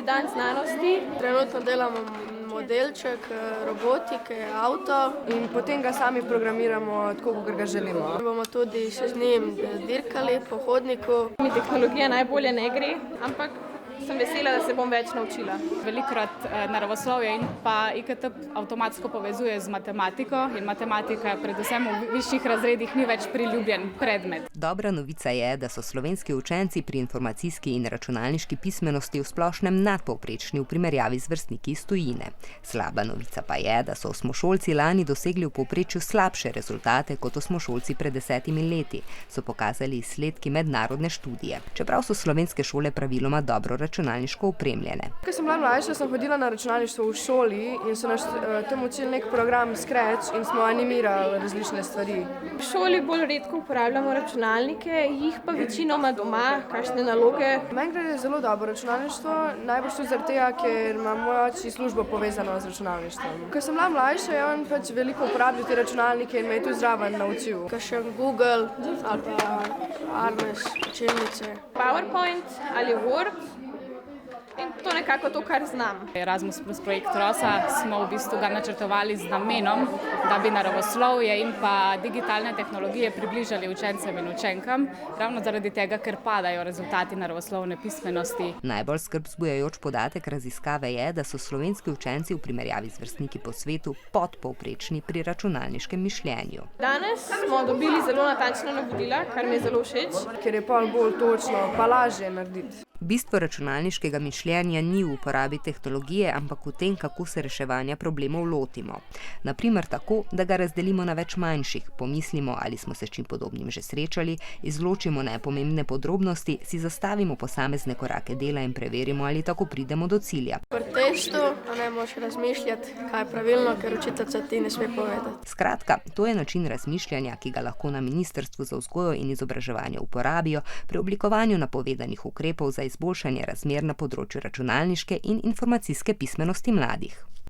14. dan znanosti. Trenutno delamo modelček, robotike, avto in potem ga sami programiramo tako, kot ga želimo. Bomo tudi še z njim dirkali po hodniku. Mi tehnologija najbolje ne gre, ampak sem vesela, da se bom več naučila. Velikokrat naravoslovje in pa IKT avtomatsko povezuje z matematiko in matematika predvsem v višjih razredih ni več priljubljen predmet. Dobra novica je, da so slovenski učenci pri informacijski in računalniški pismenosti v splošnem nadpovprečni v primerjavi z vrstniki iz tujine. Slaba novica pa je, da so osmošolci lani dosegli v povprečju slabše rezultate kot osmošolci pred 10 leti, so pokazali izsledki mednarodne študije. Čeprav so slovenske šole praviloma dobro računalniško opremljene. Ko sem bila mlajša, sem hodila na računalništvo v šoli in so nas tam učili nek program Scratch in smo animirali različne stvari. V šoli bolj redko uporabljamo računalnike, jih pa večinoma doma, kakšne naloge. Meni gre zelo dobro računalništvo, najbolj tudi zaradi tega, ker imam moja oči službo povezano z računalništvom. Ko sem bila mlajša, je on pač veliko uporabil te računalnike in me je tu zraven naučil. Kakšen Google ali pa Armes, učilnice. PowerPoint ali Word. In to nekako to, kar znam. Erasmus Plus projekt Rosa smo v bistvu ga načrtovali z namenom, da bi naravoslovje in pa digitalne tehnologije približali učencem in učenkam, ravno zaradi tega, ker padajo rezultati naravoslovne pismenosti. Najbolj skrb vzbujajoč podatek raziskave je, da so slovenski učenci v primerjavi z vrstniki po svetu podpovprečni pri računalniškem mišljenju. Danes smo dobili zelo natančna navodila, kar mi je zelo všeč. Ker je pol bolj točno, pa lažje narediti. Bistvo računalniškega mišljenja ni v uporabi tehnologije, ampak v tem, kako se reševanja problemov lotimo. Naprimer tako, da ga razdelimo na več manjših, pomislimo, ali smo se s čim podobnim že srečali, izločimo nepomembne podrobnosti, si zastavimo posamezne korake dela in preverimo, ali tako pridemo do cilja. Pri testu ne moš razmišljati, kaj je pravilno, ker učiteljica ti ne sme povedati. Skratka, to je način razmišljanja, ki ga lahko na Ministrstvu za vzgojo in izobraževanje uporabijo pri oblikovanju napovedanih ukrepov za izboljšanje razmer na področju računalniške in informacijske pismenosti mladih.